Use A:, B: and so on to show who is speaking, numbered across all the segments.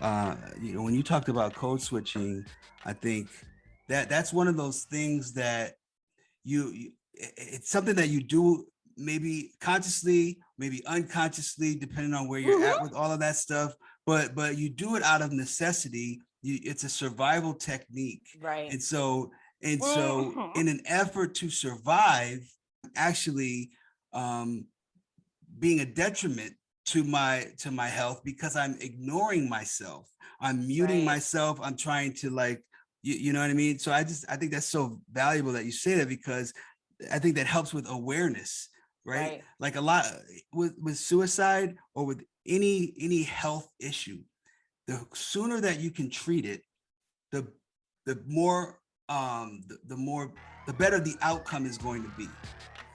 A: When you talked about code switching, I think that's one of those things that it's something that you do maybe consciously, maybe unconsciously, depending on where you're
B: Hmm.
A: at with all of that stuff. But you do it out of necessity. It's a survival technique,
C: Right.
A: and so
B: Hmm.
A: in an effort to survive, actually um, being a detriment to my health because I'm ignoring myself. I'm muting
C: Right.
A: myself. I'm trying to like you know what I mean? So I think that's so valuable that you say that because I think that helps with awareness, right?
C: Right.
A: Like a lot with suicide or with any health issue, the sooner that you can treat it, the the more the more the better the outcome is going to be.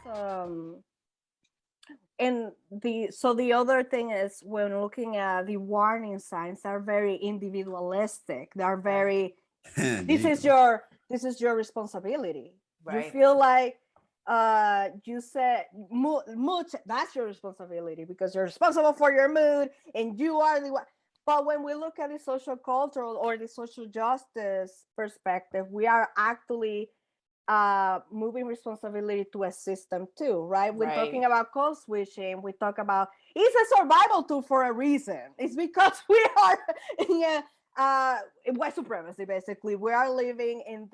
B: Um, and the other thing is when looking at the warning signs are very individualistic. They're
C: Right.
B: very
A: There
B: this
A: you
B: is
A: go.
B: your responsibility. You
C: Right.
B: feel like you said mood, that's your responsibility because you're responsible for your mood and you are the one. But when we look at the social cultural or the social justice perspective, we are actually moving responsibility to a system too, right? When talking
C: Right.
B: about code switching, we talk about it's a survival tool for a reason. It's because we are in a white supremacy. Basically, we are living in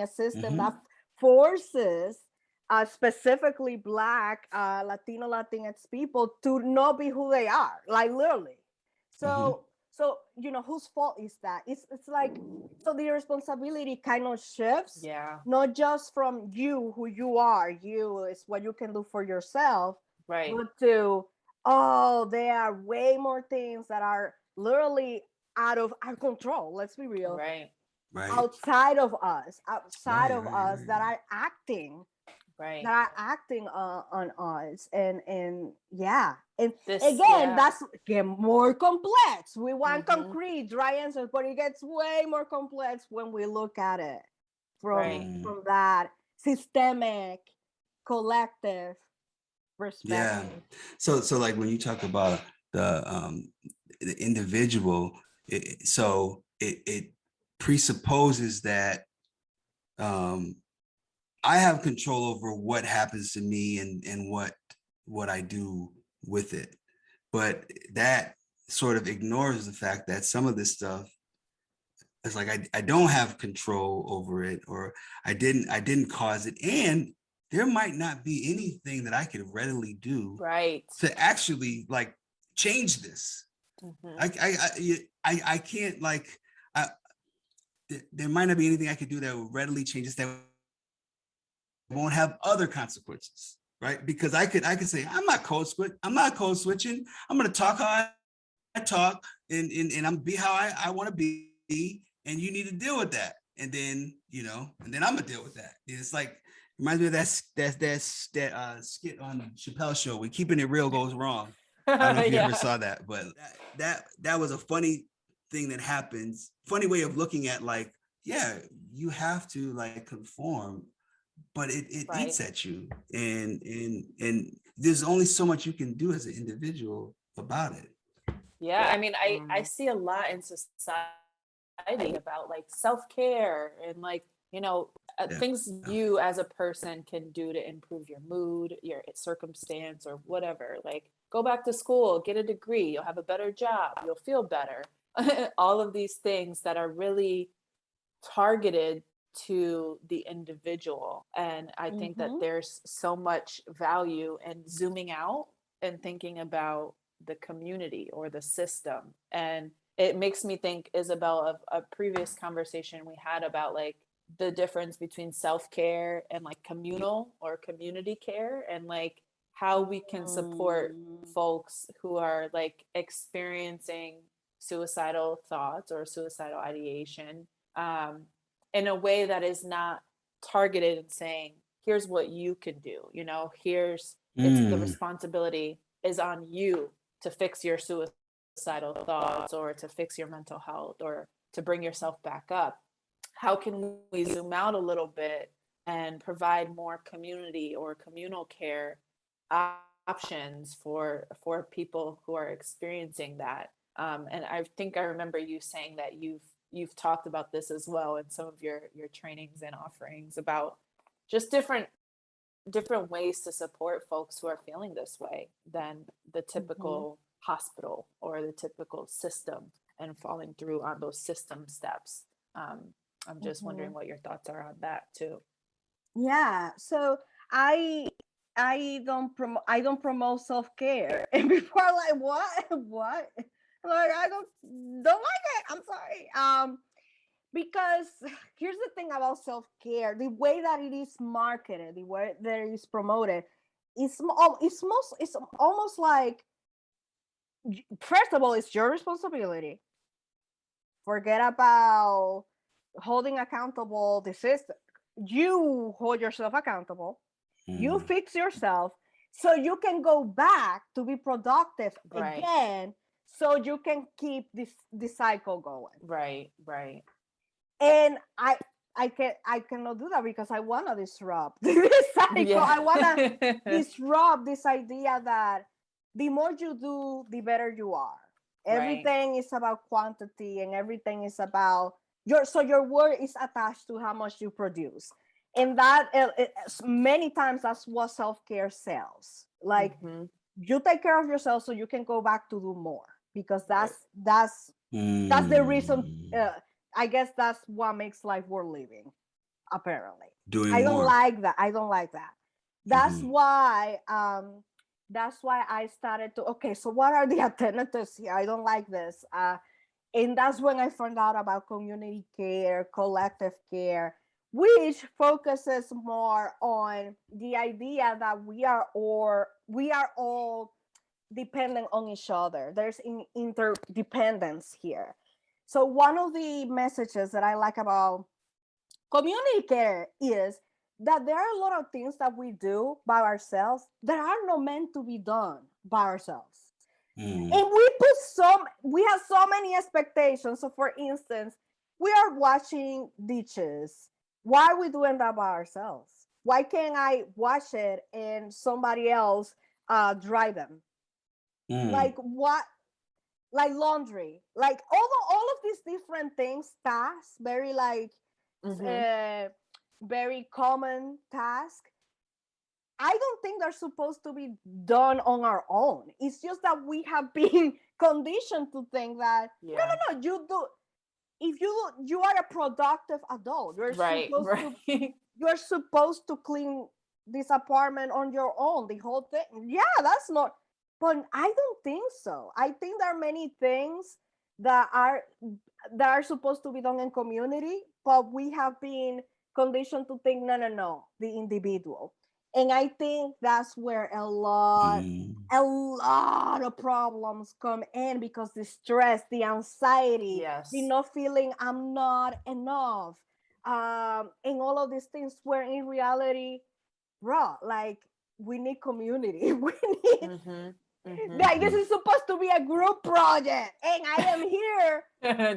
B: a system that
A: Mm-hmm.
B: forces specifically Black, Latino, Latinx people to not be who they are, like literally.
A: Mm-hmm.
B: So whose fault is that? It's like so the responsibility kind of shifts,
C: Yeah.
B: not just from you who you are, you is what you can do for yourself,
C: Right.
B: but to oh, there are way more things that are literally out of our control. Let's be real,
C: Right.
A: Right.
B: outside of us
A: Right.
B: that are acting
C: Right.
B: that are acting on us, and yeah, and
C: This,
B: again
C: yeah.
B: that's get more complex. We want
C: Mm-hmm.
B: concrete dry answers, but it gets way more complex when we look at it from
C: Right.
A: Mm.
B: from that systemic collective
A: Yeah.
B: perspective.
A: So like when you talk about the individual, it presupposes that um I have control over what happens to me and what I do with it. But that sort of ignores the fact that some of this stuff it's like I don't have control over it or I didn't cause it and there might not be anything that I could readily do
C: Right.
A: to actually like change this.
C: Mm-hmm.
A: I can't like I, there might not be anything I could do that would readily change this that won't have other consequences, right? Because I could say I'm not code switching. I'm gonna talk how I talk and I'm be how I want to be, and you need to deal with that. And then I'm gonna deal with that. It's like reminds me of that skit on Chappelle Show where keeping it real goes wrong. I don't know if you ever
C: Yeah.
A: saw that, but that was a funny thing that happens. Funny way of looking at like, yeah, you have to like conform, but it eats
C: Right.
A: at you, and there's only so much you can do as an individual about it.
C: Yeah. I mean, I
B: Mm.
C: see a lot in society about like self-care and like, things
A: Yeah.
C: you as a person can do to improve your mood, your circumstance, or whatever. Like, go back to school, get a degree, you'll have a better job, you'll feel better. All of these things that are really targeted to the individual. And I think that
B: Mm-hmm.
C: there's so much value in zooming out and thinking about the community or the system. And it makes me think, Isabel, of a previous conversation we had about like the difference between self care and like communal or community care, and like how we can support
B: Mm.
C: folks who are like experiencing suicidal thoughts or suicidal ideation, um, in a way that is not targeted and saying, here's what you can do, here's, it's the
A: Mm.
C: responsibility is on you to fix your suicidal thoughts or to fix your mental health or to bring yourself back up. How can we zoom out a little bit and provide more community or communal care options for people who are experiencing that? And I think I remember you saying that you've talked about this as well in some of your trainings and offerings about just different ways to support folks who are feeling this way than the typical hospital or the typical system, and falling through on those system steps. I'm just wondering what your thoughts are on that too.
B: Yeah. So I I don't promote self-care. And people are like, what? What? Like, I don't like it. I'm sorry. Because here's the thing about self-care, the way that it is marketed, the way that it is promoted, it's almost like, first of all, it's your responsibility. Forget about holding accountable the system. You hold yourself accountable. You fix yourself so you can go back to be productive
C: Right.
B: again, so you can keep this cycle going.
C: Right.
B: And I cannot do that because I want to disrupt this cycle.
C: Yeah.
B: I want to disrupt this idea that the more you do, the better you are. Everything is about quantity, and everything is about your worth is attached to how much you produce. And that many times that's what self-care sells. Like, you take care of yourself so you can go back to do more, because that's the reason. I guess that's what makes life worth living. Apparently,
A: Doing
B: I don't
A: more.
B: like that. I don't like that. That's why. That's why I started to. Okay, so what are the alternatives here? I don't like this. And that's when I found out about community care, collective care, which focuses more on the idea that we are all dependent on each other. There's interdependence here. So one of the messages that I like about community care is that there are a lot of things that we do by ourselves that are not meant to be done by ourselves. And we have so many expectations. So for instance, we are washing dishes. Why are we doing that by ourselves? Why can't I wash it and somebody else dry them? Like what? Like laundry, like all of these different things, tasks, very like very common task. I don't think they're supposed to be done on our own. It's just that we have been conditioned to think that no, you do. If you are a productive adult. You're supposed to clean this apartment on your own, the whole thing. Yeah, that's not. But I don't think so. I think there are many things that are supposed to be done in community, but we have been conditioned to think no, the individual. And I think that's where a lot of problems come in, because the stress, the anxiety, the not feeling I'm not enough, and all of these things, where in reality, bro, like, we need community. We need like, this is supposed to be a group project, and I am here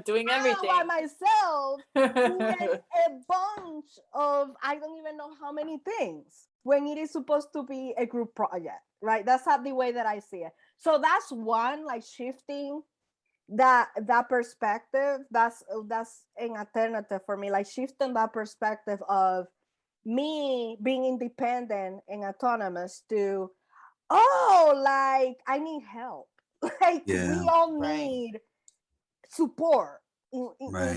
C: doing everything
B: by myself doing a bunch of I don't even know how many things, when it is supposed to be a group project, right? That's not the way that I see it. So that's one, like, shifting that perspective. That's an alternative for me, like shifting that perspective of me being independent and autonomous to, oh, like, I need help. Like, we all need support in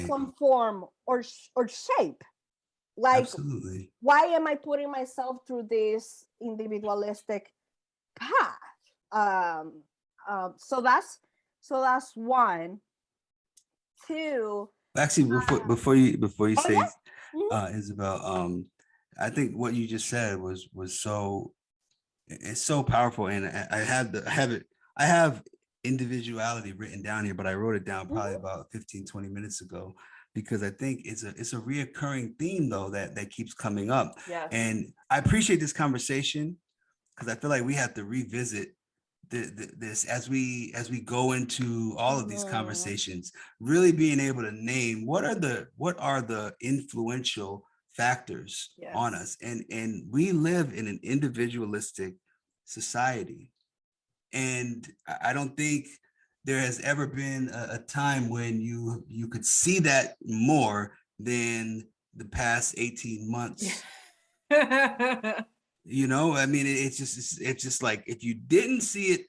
B: some form or shape. Like,
A: absolutely.
B: Why am I putting myself through this individualistic path? So that's one. Two.
A: Actually, before you say,
B: Yeah?
A: Ysabel, I think what you just said was so, it's so powerful. And I have individuality written down here, but I wrote it down probably about 15-20 minutes ago, because I think it's a reoccurring theme, though, that keeps coming up. And I appreciate this conversation, because I feel like we have to revisit this as we go into all of these conversations, really being able to name what are the influential factors on us. And we live in an individualistic society, and I don't think there has ever been a time when you could see that more than the past 18 months. You know, I mean, it's just like if you didn't see it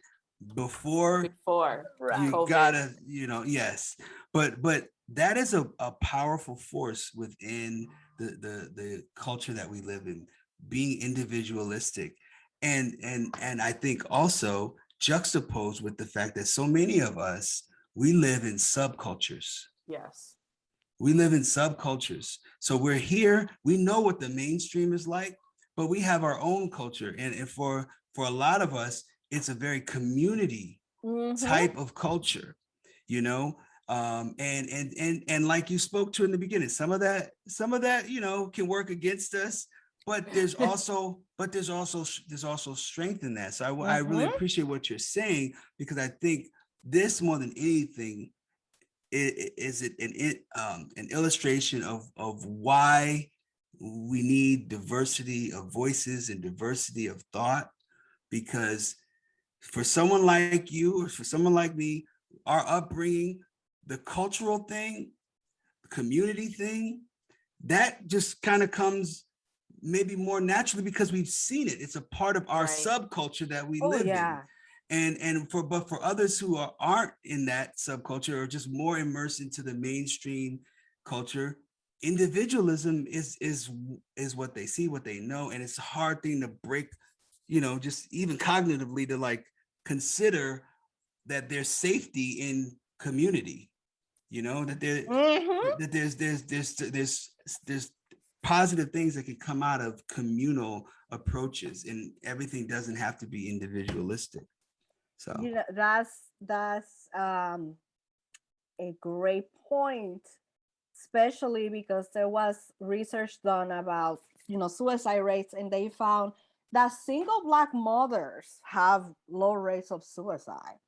A: before,
C: Before
B: Right.
A: you
C: COVID.
A: gotta, you know, yes, but that is a powerful force within the culture that we live in, being individualistic, and I think also juxtaposed with the fact that so many of us, we live in subcultures.
C: Yes.
A: We live in subcultures. So we're here, we know what the mainstream is like, but we have our own culture. And for a lot of us, it's a very community type of culture, you know. And like you spoke to in the beginning, some of that, you know, can work against us, but there's also strength in that. So I really appreciate what you're saying, because I think this more than anything is it an illustration of why we need diversity of voices and diversity of thought. Because for someone like you or for someone like me, our upbringing, the cultural thing, the community thing, that just kind of comes maybe more naturally because we've seen it. It's a part of our subculture that we live in. And for others who aren't in that subculture or just more immersed into the mainstream culture, individualism is what they see, what they know, and it's a hard thing to break, you know, just even cognitively, to like consider that there's safety in community, you know, that there's positive things that can come out of communal approaches, and everything doesn't have to be individualistic. So
B: you know, that's a great point, especially because there was research done about, you know, suicide rates, and they found that single Black mothers have low rates of suicide.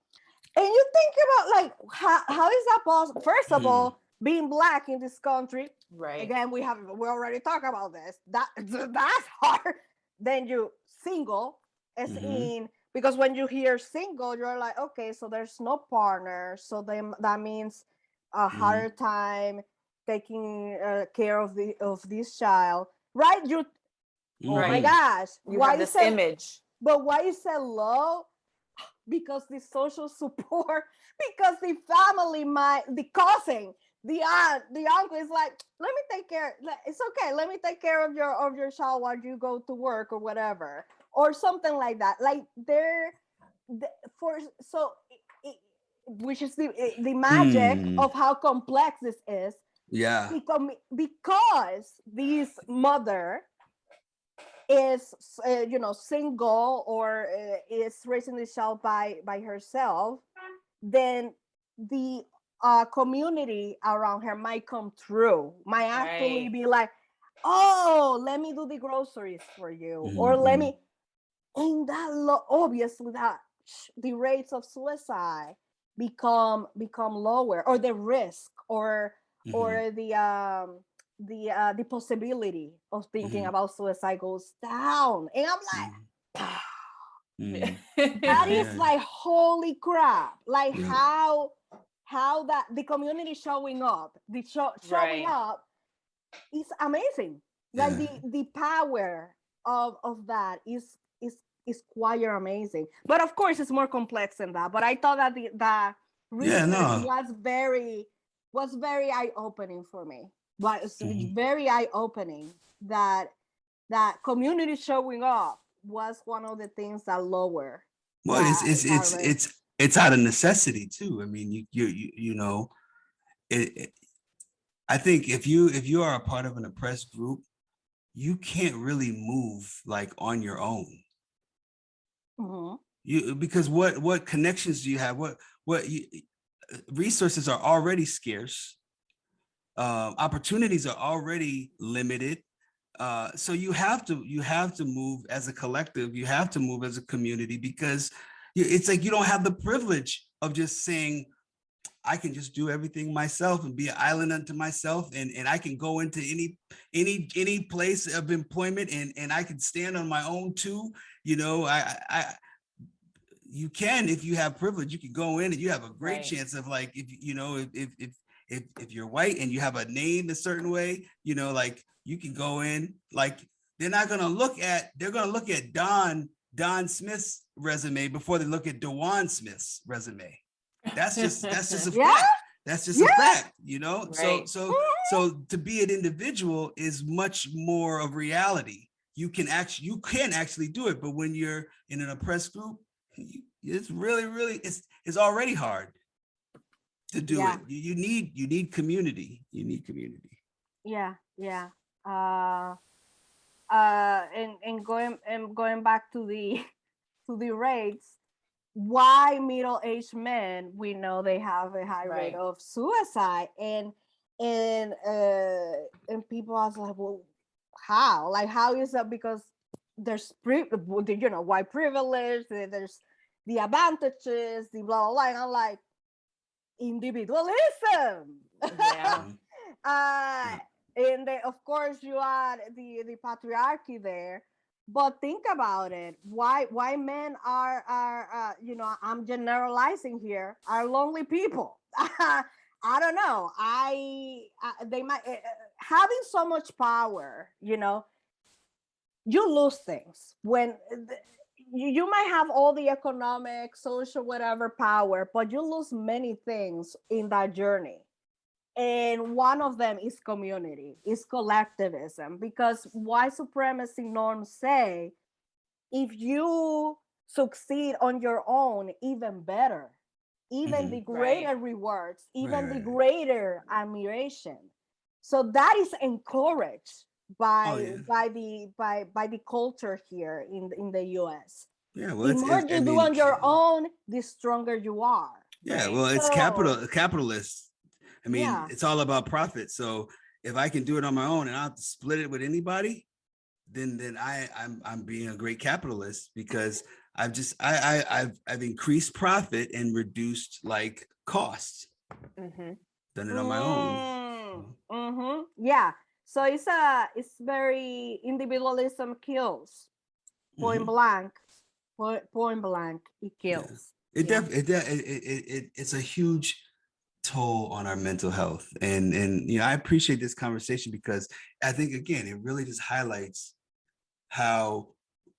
B: And you think about, like, how is that possible? First of all, being Black in this country,
C: Right.
B: again, we already talked about this. That's hard. Then you single, as in, because when you hear single, you're like, okay, so there's no partner, so then that means a harder time taking care of this child, right? Oh my gosh,
C: You have this image.
B: But why you say low? Because the social support, because the family, the cousin, the aunt, the uncle is like, let me take care. It's okay. Let me take care of your child while you go to work or whatever, or something like that. Like which is the magic of how complex this is.
A: Yeah.
B: Because this mother is you know, single, or is raising the child by herself, then the community around her might come through, might actually be like, oh, let me do the groceries for you, or let me, and that obviously that the rates of suicide become lower, or the risk, or the possibility of thinking about suicide goes down. And I'm like, that is like, holy crap. Like how that the community showing up, showing up is amazing. Like the power of that is quite amazing. But of course it's more complex than that. But I thought that the research was very eye-opening for me. But it's very eye-opening that community showing up was one of the things that lower.
A: Well, it's out of necessity too. I mean, you know, I think if you are a part of an oppressed group, you can't really move like on your own. Because what connections do you have? Resources are already scarce. Opportunities are already limited. So you have to move as a collective. You have to move as a community, because it's like you don't have the privilege of just saying, I can just do everything myself and be an island unto myself, and I can go into any place of employment and I can stand on my own too. You know, you can, if you have privilege, you can go in and you have a great
C: Right.
A: chance of like, if you know, if you're white and you have a name a certain way, you know, like you can go in, like they're gonna look at Don Smith's resume before they look at DeJuan Smith's resume. That's just a
B: Yeah.
A: fact. That's just a
B: Yeah.
A: fact, you know.
C: Right.
A: So to be an individual is much more of reality. You can actually do it, but when you're in an oppressed group, it's really it's already hard to do
B: Yeah.
A: it. You need community. You need community.
B: Yeah. And going back to the to the rates, why middle-aged men, we know they have a high rate
C: Right.
B: of suicide, and people are like, well, how is that? Because there's white privilege, there's the advantages, the blah blah blah, and I'm like, individualism.
C: Yeah.
B: And of course you add the patriarchy there, but think about it, why men are I'm generalizing here, are lonely people. I don't know, they might having so much power, you lose things when you might have all the economic, social, whatever power, but you lose many things in that journey. And one of them is community, is collectivism, because white supremacy norms say if you succeed on your own, even better, even the greater rewards, even the greater admiration. So that is encouraged by the culture here in the US.
A: Yeah,
B: The more you do on your own, the stronger you are.
A: Yeah, well, it's capitalist. I mean, it's all about profit. So if I can do it on my own and I have to split it with anybody, then I'm being a great capitalist, because I've increased profit and reduced like costs. Done it on my own.
B: Yeah. So it's very, individualism kills. Point blank, it kills.
A: It's a huge toll on our mental health, and I appreciate this conversation, because I think, again, it really just highlights how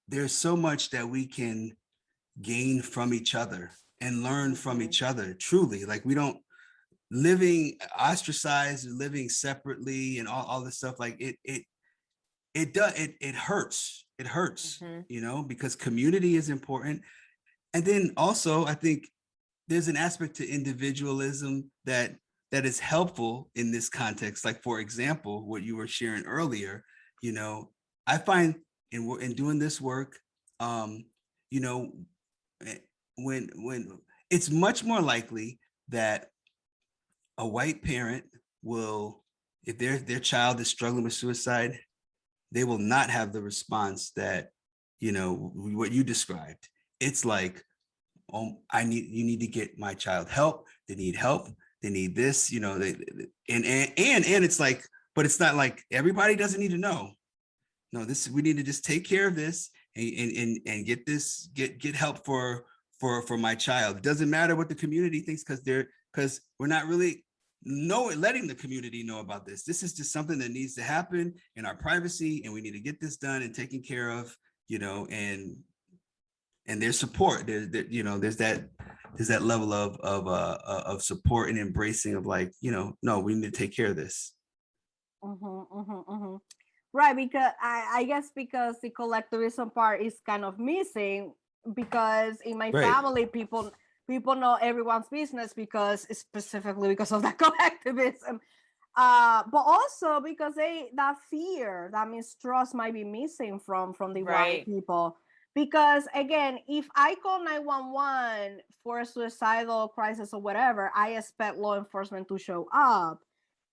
A: there's so much that we can gain from each other and learn from each other, truly. Like, we don't living ostracized, living separately, and all this stuff, like it hurts. It hurts, because community is important. And then also, I think there's an aspect to individualism that is helpful in this context. Like, for example, what you were sharing earlier, I find in doing this work, when it's much more likely that a white parent will, if their child is struggling with suicide, they will not have the response that, what you described. It's like, oh, you need to get my child help. They need help. They need this, and it's like, but it's not like everybody doesn't need to know. No, we need to just take care of this and get help for my child. It doesn't matter what the community thinks, because we're not really letting the community know about this. This is just something that needs to happen in our privacy, and we need to get this done and taken care of, and there's support. There's that level of support and embracing of, like, no, we need to take care of this.
B: Right, because I guess because the collectivism part is kind of missing, because in my family, people know everyone's business, because specifically because of that collectivism, but also because that fear, that mistrust might be missing from the white people. Because again, if I call 911 for a suicidal crisis or whatever, I expect law enforcement to show up.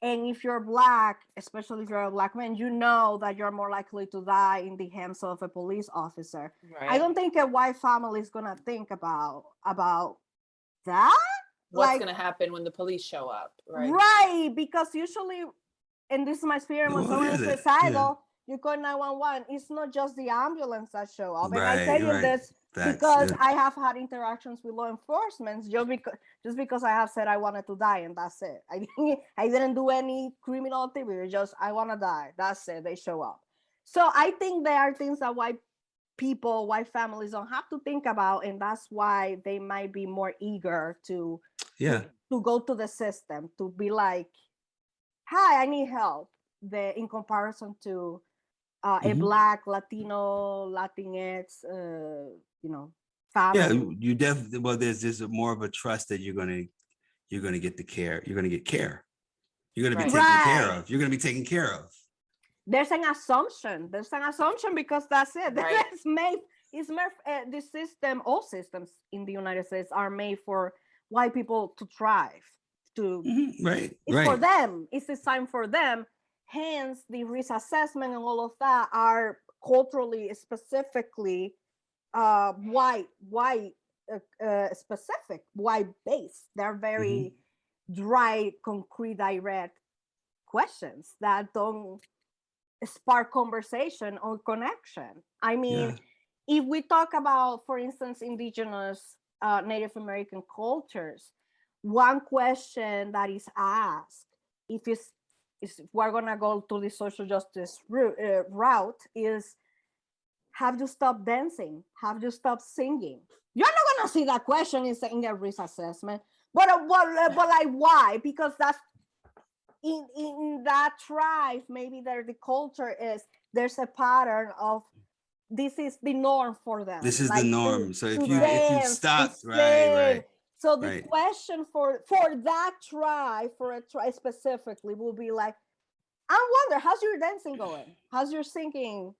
B: And if you're Black, especially if you're a Black man, you know that you're more likely to die in the hands of a police officer. I don't think a white family is going to think about that.
C: What's going to happen when the police show up, right?
B: Right, because usually, and this is my experience, when someone is suicidal, you call 911. It's not just the ambulance that show up. And I tell you this because
A: yeah.
B: I have had interactions with law enforcement just because I have said I wanted to die, and that's it. I didn't do any criminal activity. Just I want to die. That's it. They show up. So I think there are things that white families don't have to think about, and that's why they might be more eager to
A: Yeah.
B: to go to the system, to be like, "Hi, I need help." In comparison to a
A: Mhm.
B: Black, Latino, Latinx,
A: Yeah,
B: family.
A: you definitely, well, there's more of a trust that you're gonna get the care. You're gonna get care. You're gonna be
C: Right.
A: taken care
B: Right.
A: of. You're gonna be taken care of.
B: There's an assumption. Because that's it.
C: Right.
B: It's made. The system, all systems in the United States are made for white people to thrive.
A: Right,
B: It's for
A: right.
B: them. It's designed for them. Hence, the risk assessment and all of that are culturally specifically white specific, white based. They're very dry, concrete, direct questions that don't spark conversation or connection. I mean,
A: Yeah.
B: if we talk about, for instance, indigenous Native American cultures, one question that is asked, if we're gonna go to the social justice route, is, have you stopped dancing? Have you stopped singing? You're not gonna see that question in a risk assessment, but like, why? Because that's in that tribe. Maybe the culture is, there's a pattern of, this is the norm for them,
A: This is the
B: like to
A: norm. So if
B: to
A: you
C: Right.
A: if you
B: dance, to
A: stopped, right,
B: sing.
A: right,
B: So the
A: right.
B: question for that tribe, for a tribe specifically, will be like, I wonder, how's your dancing going? How's your singing?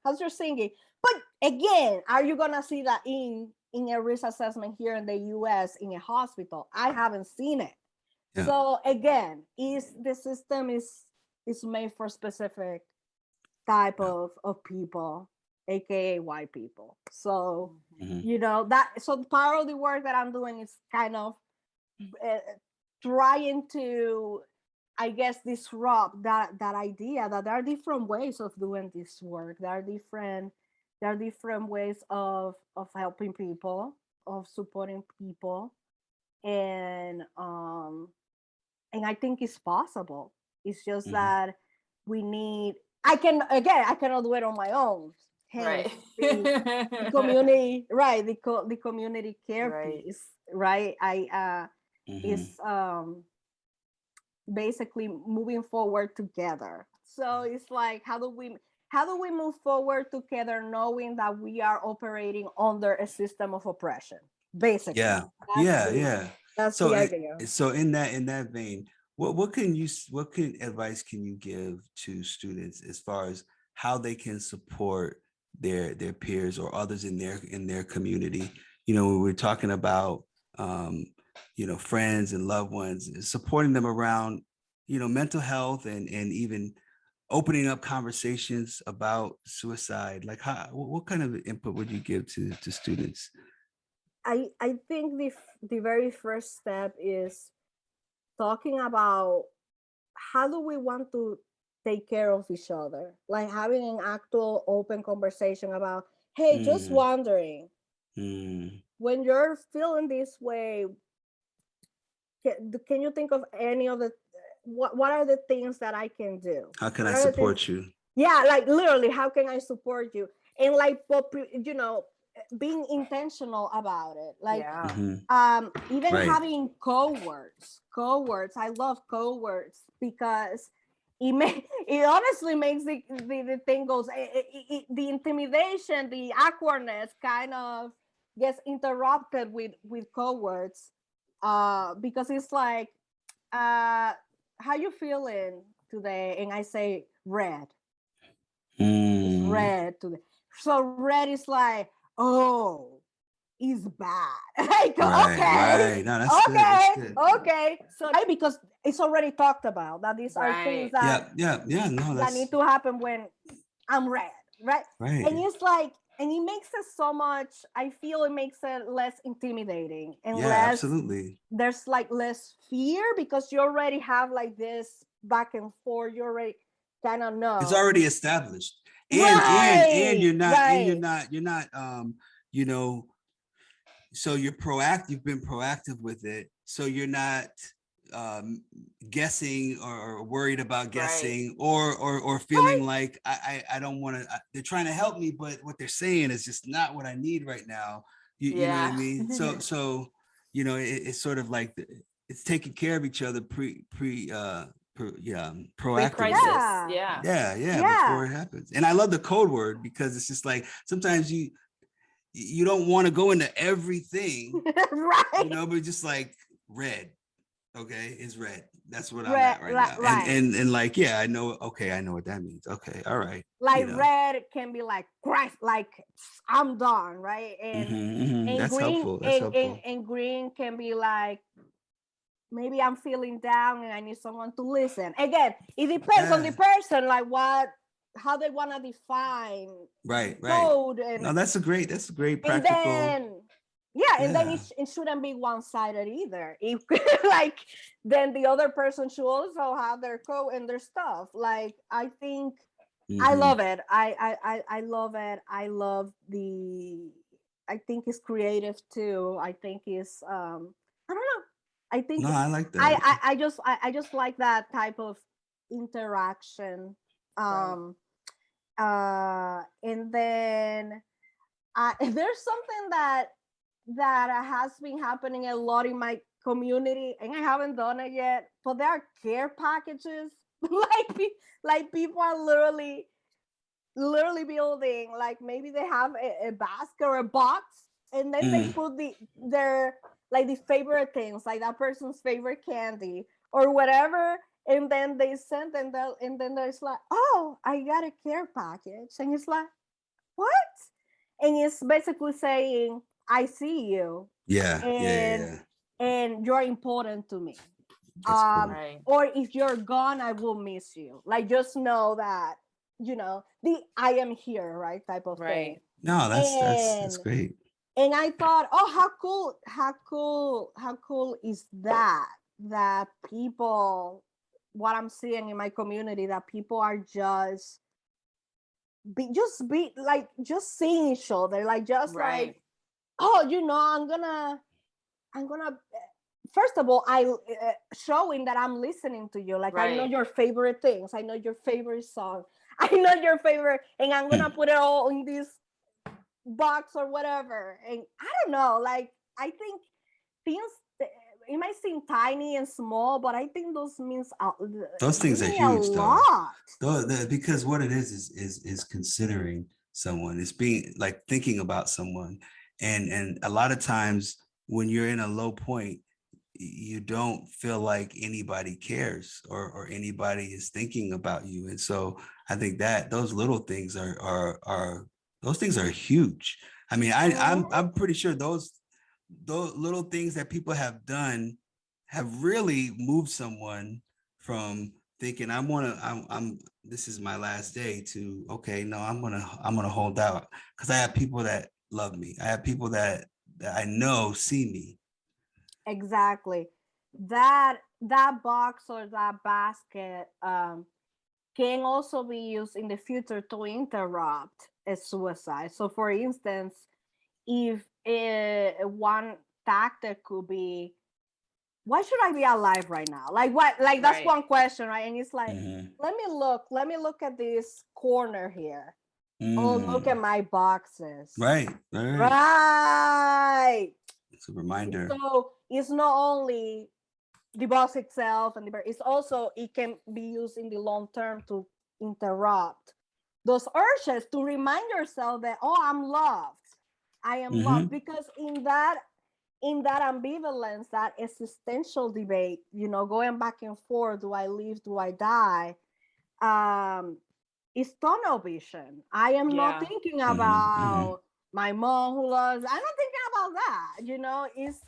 B: But again, are you gonna see that in a risk assessment here in the US in a hospital? I haven't seen it.
A: Yeah.
B: So again, the system is made for specific type
A: Yeah.
B: of people, aka white people. So
A: Mhm.
B: so part of the work that I'm doing is kind of uh, trying to, I guess, disrupt that idea that there are different ways of doing this work. There are different ways of helping people, of supporting people, and I think it's possible. It's just
A: Mhm.
B: that we need. I cannot do it on my own. Hence
C: Right.
B: the community, right? The community care
C: Right.
B: piece, right? Is
A: Mhm.
B: basically moving forward together. So it's like, how do we move forward together, knowing that we are operating under a system of oppression? Basically,
A: Yeah.
B: that's
A: Yeah.
B: the
A: Yeah.
B: that's
A: So
B: the idea.
A: so in that vein, what advice can you give to students as far as how they can support their peers or others in their community? When we're talking about friends and loved ones, supporting them around mental health and even opening up conversations about suicide. Like, what kind of input would you give to students?
B: I think the very first step is talking about, how do we want to take care of each other, like having an actual open conversation about, hey, just
A: Mm,
B: wondering,
A: mm.
B: when you're feeling this way, can you think of any of the, what are the things that I can do?
A: How can
B: What
A: I
B: are the things?
A: support you?
B: Yeah, like literally, how can I support you? And like, being intentional about it, like,
C: Yeah.
A: Mhm.
B: even
A: Right.
B: having co-words. I love co-words because it honestly makes the thing goes, the intimidation, the awkwardness kind of gets interrupted with co-words, because it's like, how you feeling today? And I say, red. It's
A: Mm.
B: red today. So red is like, oh, it's bad. Like,
A: Right.
B: okay,
A: Right. No, that's good. That's good.
B: okay. So because it's already talked about that these are things
C: Right.
A: Yeah. Yeah. Yeah. No,
B: that need
A: that's
B: to happen when I'm red, right? And
A: right.
B: it's like, and it makes it so much, I feel it makes it less intimidating and
A: Yeah. Absolutely.
B: there's like less fear, because you already have like this back and forth. You already kind of
A: It's
B: know.
A: already established, and
B: Right,
A: you're not
B: right.
A: you know you're proactive, you've been proactive with it. So you're not guessing or worried about guessing or feeling like I don't want to, they're trying to help me, but what they're saying is just not what I need right now. You know what I mean? So, it's sort of like it's taking care of each other proactively.
C: Pre-crisis.
B: Yeah.
C: Yeah.
A: Before it happens. And I love the code word because it's just like, sometimes you don't want to go into everything,
B: Right.
A: but just like red. Okay, it's red. That's what I'm
B: Red,
A: at right now.
B: right.
A: And like, yeah, I know. Okay, I know what that means. Okay, all right.
B: Like red can be like Christ, like I'm done, right? And
A: That's
B: green,
A: helpful. That's helpful.
B: and green can be like maybe I'm feeling down and I need someone to listen. Again, it depends on the person, like how they want to define
A: right.
B: code. And
A: no, that's a great practical.
B: And then, and then it shouldn't be one-sided either. If like, then the other person should also have their code and their stuff. Like, I think I love it. I love it. I love I think it's creative too. I think it's I don't know. I think
A: no, I like that.
B: I just like that type of interaction. And then there's something that has been happening a lot in my community, and I haven't done it yet. But there are care packages, like people are literally building, like maybe they have a basket or a box, and then they put their like the favorite things, like that person's favorite candy or whatever, and then they send them and then there's like, oh, I got a care package, and it's like, what? And it's basically saying, I see you. And you're important to me.
A: Cool.
B: Or if you're gone, I will miss you. Like, just know that, the I am here, right, type of thing.
A: No, that's great.
B: And I thought, oh, how cool is that people, what I'm seeing in my community, that people are just seeing each other, like, just like, oh, I'm gonna first of all, I showing that I'm listening to you, like, I know your favorite things, I know your favorite song, I know your favorite, and I'm gonna put it all in this box or whatever. And I don't know, like, I think things, it might seem tiny and small, but I think those
A: things are huge,
B: though.
A: Because what it is considering someone, it's being like thinking about someone, and a lot of times when you're in a low point, you don't feel like anybody cares or anybody is thinking about you. And so I think that those little things are those things are huge. I mean, I'm pretty sure those little things that people have done have really moved someone from thinking I'm this is my last day to, okay, no, I'm gonna hold out, because I have people that love me. I have people that I know see me.
B: Exactly. That box or that basket can also be used in the future to interrupt a suicide. So, for instance, if one tactic could be, why should I be alive right now? Like, what? Like, that's one question, right? And it's like, let me look at this corner here. Oh, look at my boxes.
A: Right. It's a reminder.
B: So it's not only the box itself and it's also, it can be used in the long term to interrupt those urges, to remind yourself that, oh, I'm loved. I am loved. Because in that ambivalence, that existential debate, going back and forth, do I live, do I die? It's tunnel vision. I am not thinking about my mom who loves, I'm not thinking about that, it's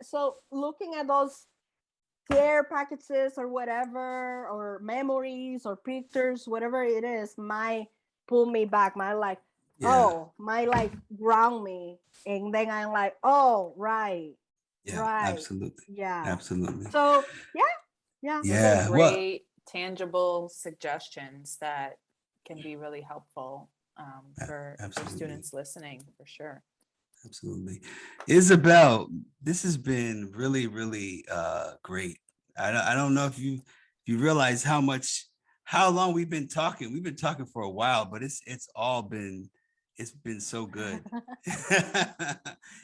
B: so looking at those care packages or whatever, or memories or pictures, whatever it is, might pull me back, might ground me, and then I'm like, oh, right.
A: Absolutely.
B: So
C: great tangible suggestions that can be really helpful for students listening, for sure.
A: Absolutely. Isabel, this has been really, really great. I don't know if you realize how long we've been talking. We've been talking for a while, but it's been so good.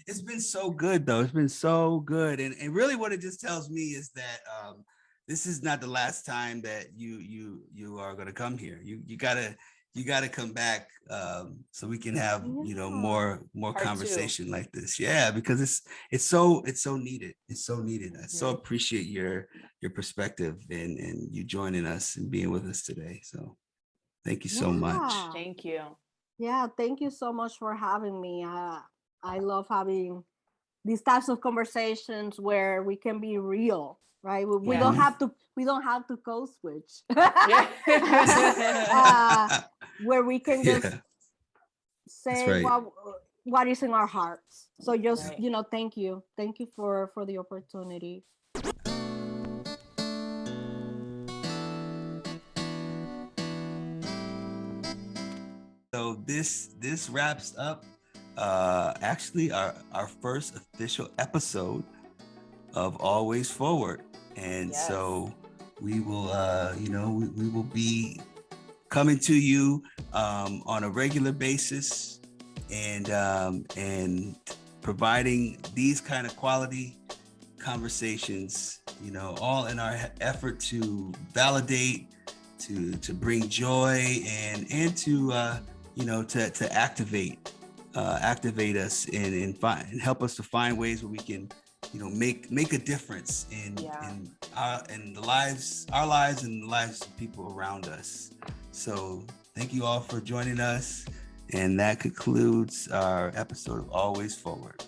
A: It's been so good though. It's been so good. And really what it just tells me is that this is not the last time that you are gonna come here. You gotta come back so we can have more
C: Part two.
A: conversation like this. Yeah, because it's so needed. It's so needed. I so appreciate your perspective and you joining us and being with us today. So thank you so much.
C: Thank you.
B: Yeah, thank you so much for having me. I love having these types of conversations where we can be real, right? We
C: Yeah.
B: don't have to code switch.
C: Yeah.
B: Where we can just
A: Yeah, that's
B: say
A: right.
B: what is in our hearts. So just
C: Right.
B: thank you for the opportunity.
A: So this wraps up actually our first official episode of Always Forward. And
C: Yes.
A: so we will we will be coming to you on a regular basis and providing these kind of quality conversations, all in our effort to validate, to bring joy and to to activate us and help us to find ways where we can make a difference in the lives, our lives and the lives of people around us. So thank you all for joining us, and that concludes our episode of Always Forward.